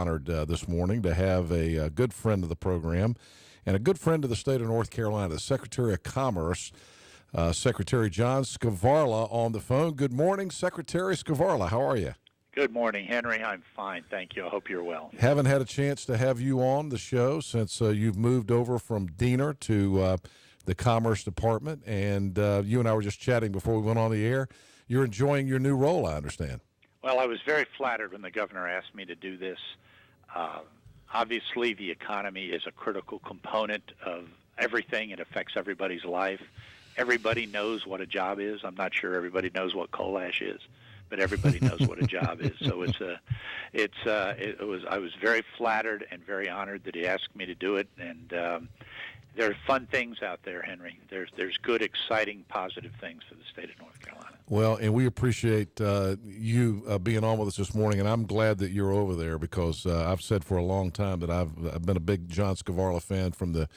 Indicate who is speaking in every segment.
Speaker 1: honored this morning to have a good friend of the program and a good friend of the state of North Carolina, the Secretary of Commerce, Secretary John Skvarla, on the phone. Good morning, Secretary Skvarla. How are you?
Speaker 2: Good morning, Henry. I'm fine, thank you. I hope you're well.
Speaker 1: Haven't had a chance to have you on the show since you've moved over from Diener to the Commerce Department, and you and I were just chatting before we went on the air. You're enjoying your new role, I understand.
Speaker 2: Well, I was very flattered when the governor asked me to do this. Obviously, the economy is a critical component of everything. It affects everybody's life. Everybody knows what a job is. I'm not sure everybody knows what coal ash is, but everybody knows what a job is. So I was very flattered and very honored that he asked me to do it. And there are fun things out there, Henry. There's good, exciting, positive things for the state of North Carolina.
Speaker 1: Well, and we appreciate you being on with us this morning, and I'm glad that you're over there because I've said for a long time that I've been a big John Skvarla fan from the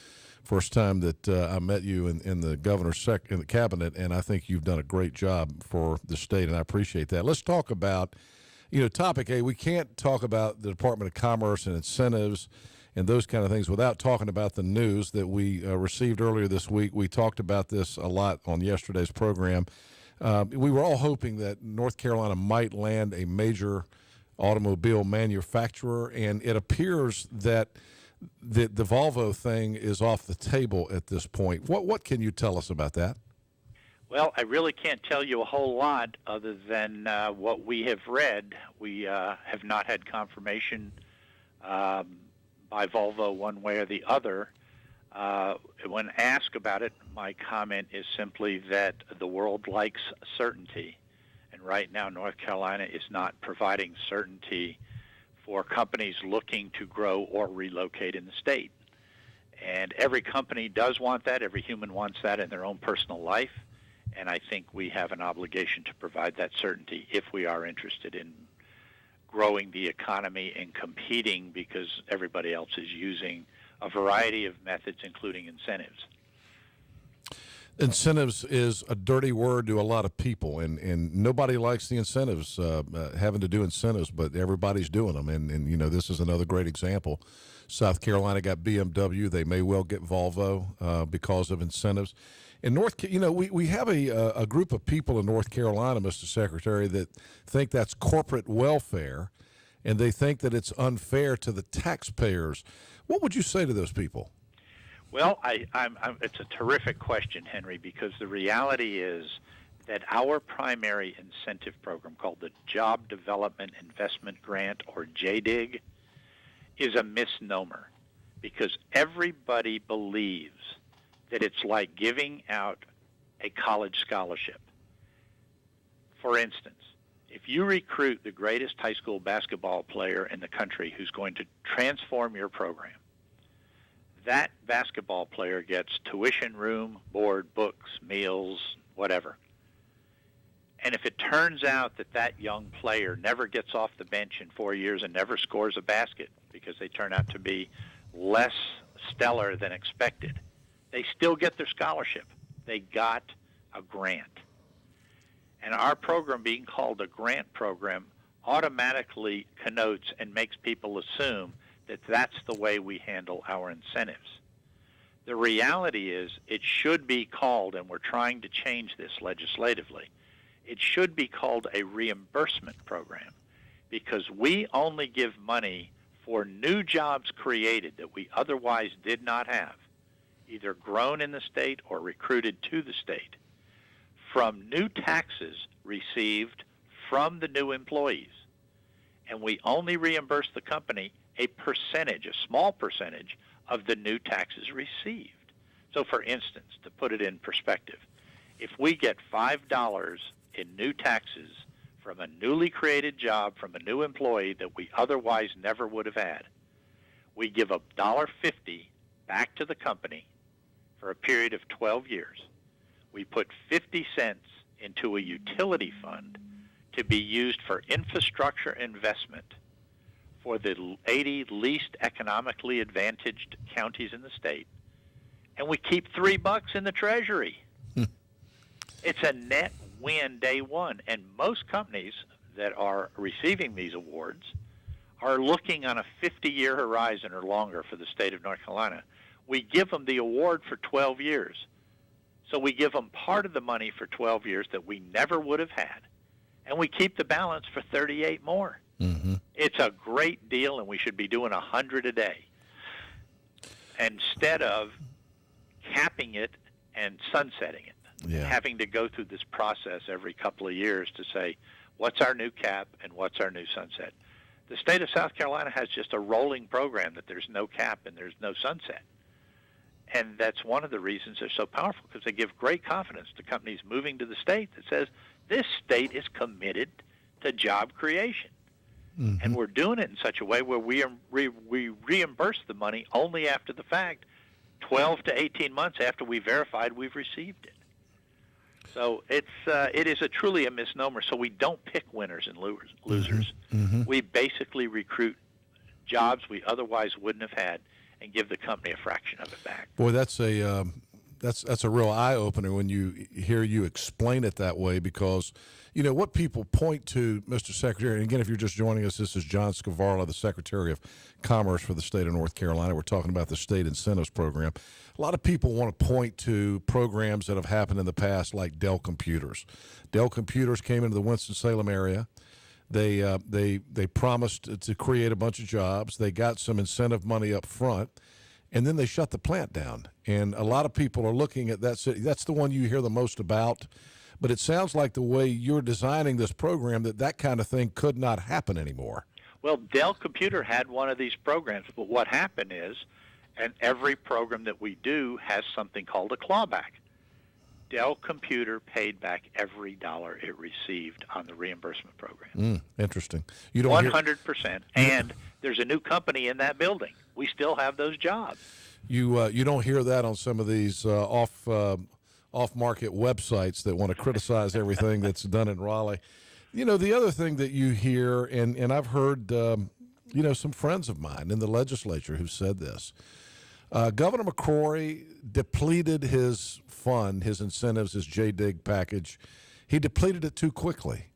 Speaker 1: first time that I met you in the governor's in the cabinet, and I think you've done a great job for the state, and I appreciate that. Let's talk about, topic A. We can't talk about the Department of Commerce and incentives and those kind of things without talking about the news that we received earlier this week. We talked about this a lot on yesterday's program. We were all hoping that North Carolina might land a major automobile manufacturer, and it appears that the Volvo thing is off the table at this point. What can you tell us about that?
Speaker 2: Well, I really can't tell you a whole lot other than what we have read. We have not had confirmation by Volvo one way or the other. When asked about it, my comment is simply that the world likes certainty. And right now, North Carolina is not providing certainty for companies looking to grow or relocate in the state. And every company does want that. Every human wants that in their own personal life. And I think we have an obligation to provide that certainty if we are interested in growing the economy and competing, because everybody else is using a variety of methods, including incentives.
Speaker 1: Incentives is a dirty word to a lot of people, and nobody likes the incentives, having to do incentives, but everybody's doing them. And this is another great example. South Carolina got BMW. They may well get Volvo because of incentives. In we have a group of people in North Carolina, Mr. Secretary, that think that's corporate welfare, and they think that it's unfair to the taxpayers. What would you say to those people?
Speaker 2: Well, it's a terrific question, Henry, because the reality is that our primary incentive program, called the Job Development Investment Grant, or JDIG, is a misnomer, because everybody believes that it's like giving out a college scholarship. For instance, if you recruit the greatest high school basketball player in the country who's going to transform your program, that basketball player gets tuition, room, board, books, meals, whatever. And if it turns out that that young player never gets off the bench in 4 years and never scores a basket because they turn out to be less stellar than expected, they still get their scholarship. They got a grant. And our program, being called a grant program, automatically connotes and makes people assume that that's the way we handle our incentives. The reality is it should be called, and we're trying to change this legislatively, it should be called a reimbursement program, because we only give money for new jobs created that we otherwise did not have, either grown in the state or recruited to the state, from new taxes received from the new employees. And we only reimburse the company a percentage, a small percentage, of the new taxes received. So, for instance, to put it in perspective, if we get $5 in new taxes from a newly created job from a new employee that we otherwise never would have had, we give $1.50 back to the company for a period of 12 years. We put 50 cents into a utility fund to be used for infrastructure investment for the 80 least economically advantaged counties in the state, and we keep $3 in the treasury. It's a net win day one, and most companies that are receiving these awards are looking on a 50-year horizon or longer for the state of North Carolina, we give them the award for 12 years. So we give them part of the money for 12 years that we never would have had, and we keep the balance for 38 more.
Speaker 1: Mm-hmm.
Speaker 2: It's a great deal, and we should be doing 100 a day instead of capping it and sunsetting it, having to go through this process every couple of years to say, what's our new cap and what's our new sunset? The state of South Carolina has just a rolling program that there's no cap and there's no sunset. And that's one of the reasons they're so powerful, because they give great confidence to companies moving to the state that says, this state is committed to job creation.
Speaker 1: Mm-hmm.
Speaker 2: And we're doing it in such a way where we reimburse the money only after the fact, 12 to 18 months after we verified we've received it. So it is truly a misnomer. So we don't pick winners and losers.
Speaker 1: Mm-hmm.
Speaker 2: We basically recruit jobs we otherwise wouldn't have had and give the company a fraction of it back.
Speaker 1: Boy, that's a real eye opener when you hear you explain it that way, because you know what people point to, Mr. Secretary. And again, if you're just joining us, this is John Skvarla, the Secretary of Commerce for the state of North Carolina. We're talking about the state incentives program. A lot of people want to point to programs that have happened in the past, like Dell Computers. Dell Computers came into the Winston-Salem area. They promised to create a bunch of jobs. They got some incentive money up front, and then they shut the plant down. And a lot of people are looking at that city. That's the one you hear the most about. But it sounds like the way you're designing this program, that kind of thing could not happen anymore.
Speaker 2: Well, Dell Computer had one of these programs, but what happened is, and every program that we do has something called a clawback. Dell Computer paid back every dollar it received on the reimbursement program.
Speaker 1: Interesting. You don't
Speaker 2: 100%. And there's a new company in that building. We still have those jobs.
Speaker 1: You don't hear that on some of these off-market websites that want to criticize everything that's done in Raleigh. You know, the other thing that you hear, and I've heard, some friends of mine in the legislature who've said this. Governor McCrory depleted his fund, his incentives, his JDIG package. He depleted it too quickly.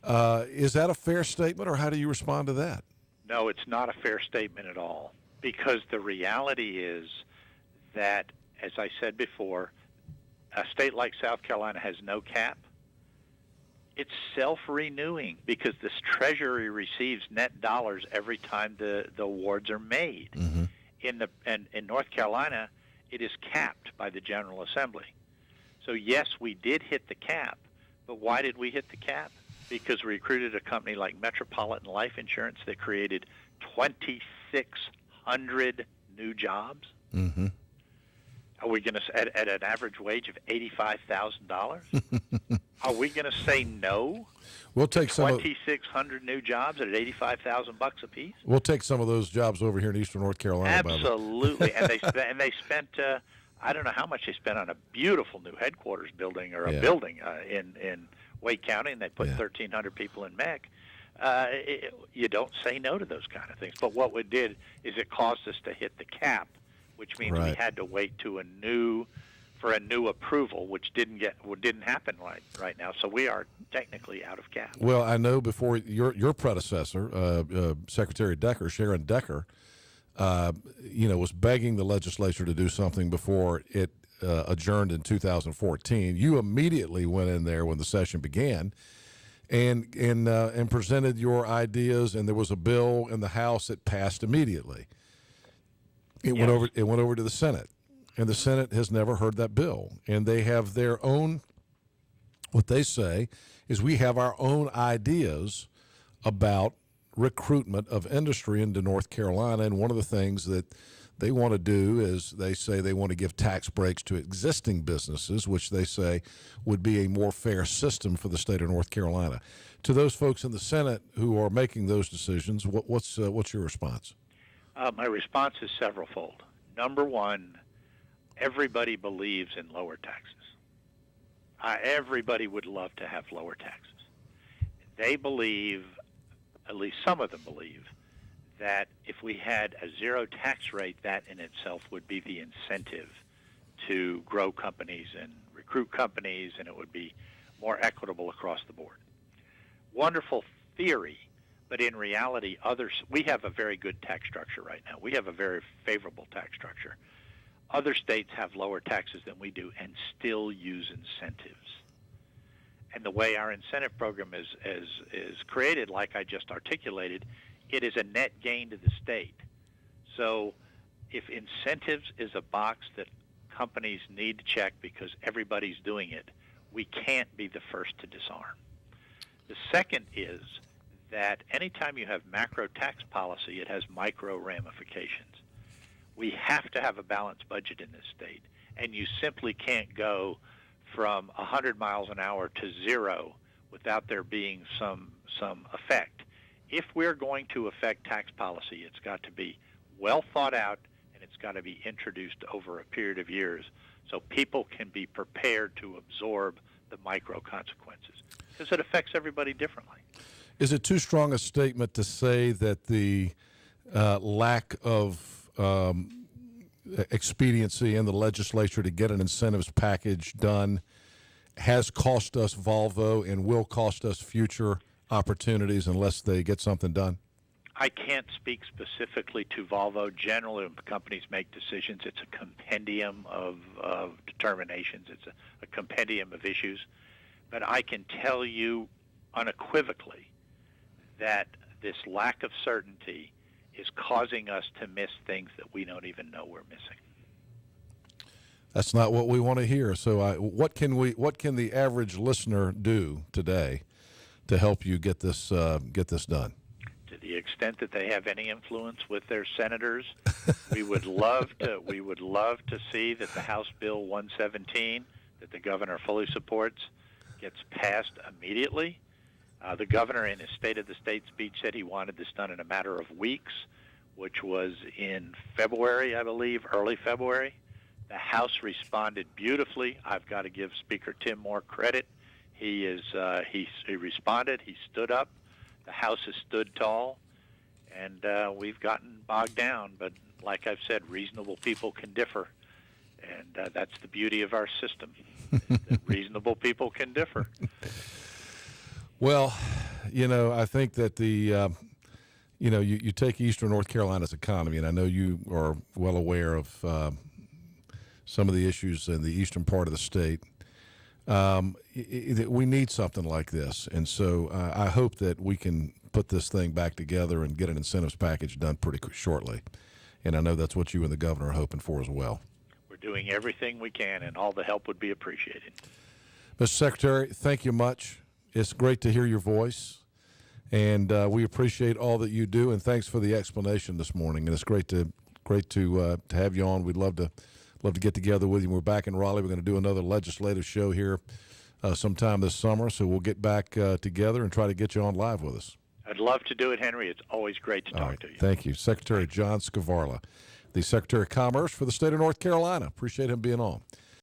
Speaker 1: Is that a fair statement, or how do you respond to that?
Speaker 2: No, it's not a fair statement at all, because the reality is that, as I said before, a state like South Carolina has no cap. It's self-renewing because this Treasury receives net dollars every time the awards are made.
Speaker 1: Mm-hmm.
Speaker 2: In North Carolina, it is capped by the General Assembly. So yes, we did hit the cap, but why did we hit the cap? Because we recruited a company like Metropolitan Life Insurance that created 2,600 new jobs.
Speaker 1: Mm-hmm.
Speaker 2: Are we going to, at an average wage of $85,000? Are we going to say no?
Speaker 1: We'll take some
Speaker 2: 2,600 new jobs at $85,000 a piece.
Speaker 1: We'll take some of those jobs over here in Eastern North Carolina.
Speaker 2: Absolutely, and they spent I don't know how much they spent on a beautiful new headquarters building or a building in Wake County, and they put 1,300 people in MEC. You don't say no to those kind of things. But what we did is it caused us to hit the cap, which means we had to wait to for a new approval, which didn't happen right now. So we are technically out of cap.
Speaker 1: Well, I know before your predecessor, Secretary Decker, Sharon Decker, was begging the legislature to do something before it adjourned in 2014. You immediately went in there when the session began, and presented your ideas, and there was a bill in the House that passed immediately. It went over to the Senate, and the Senate has never heard that bill. And they have their own, what they say is, we have our own ideas about recruitment of industry into North Carolina. And one of the things that they want to do is, they say they want to give tax breaks to existing businesses, which they say would be a more fair system for the state of North Carolina. To those folks in the Senate who are making those decisions, what's your response?
Speaker 2: My response is severalfold. Number one, everybody believes in lower taxes. Everybody would love to have lower taxes. They believe, at least some of them believe, that if we had a zero tax rate, that in itself would be the incentive to grow companies and recruit companies, and it would be more equitable across the board. Wonderful theory, But in reality, we have a very good tax structure right now. We have a very favorable tax structure. Other states have lower taxes than we do and still use incentives. And the way our incentive program is created, like I just articulated, it is a net gain to the state. So if incentives is a box that companies need to check because everybody's doing it, we can't be the first to disarm. The second is that anytime you have macro tax policy, it has micro ramifications. We have to have a balanced budget in this state, and you simply can't go from 100 miles an hour to zero without there being some effect. If we're going to affect tax policy, it's got to be well thought out, and it's got to be introduced over a period of years so people can be prepared to absorb the micro consequences, because it affects everybody differently.
Speaker 1: Is it too strong a statement to say that the lack of expediency in the legislature to get an incentives package done has cost us Volvo and will cost us future opportunities unless they get something done?
Speaker 2: I can't speak specifically to Volvo. Generally, when companies make decisions, it's a compendium of determinations. It's a compendium of issues. But I can tell you unequivocally that this lack of certainty is causing us to miss things that we don't even know we're missing.
Speaker 1: That's not what we want to hear. So what can the average listener do today to help you get this done?
Speaker 2: To the extent that they have any influence with their senators, we would love to see that the House Bill 117 that the governor fully supports gets passed immediately. The governor in his State of the State speech said he wanted this done in a matter of weeks, which was in February, I believe, early February. The House responded beautifully. I've got to give Speaker Tim Moore credit. He responded. He stood up. The House has stood tall, and we've gotten bogged down. But like I've said, reasonable people can differ, and that's the beauty of our system. That reasonable people can differ.
Speaker 1: Well, I think that you take Eastern North Carolina's economy, and I know you are well aware of some of the issues in the eastern part of the state. We need something like this, and so I hope that we can put this thing back together and get an incentives package done pretty shortly. And I know that's what you and the governor are hoping for as well.
Speaker 2: We're doing everything we can, and all the help would be appreciated.
Speaker 1: Mr. Secretary, thank you much. It's great to hear your voice, and we appreciate all that you do. And thanks for the explanation this morning. And it's great to have you on. We'd love to get together with you. We're back in Raleigh. We're going to do another legislative show here sometime this summer. So we'll get back together and try to get you on live with us.
Speaker 2: I'd love to do it, Henry. It's always great to talk to you.
Speaker 1: Thank you, Secretary John Skvarla, the Secretary of Commerce for the state of North Carolina. Appreciate him being on.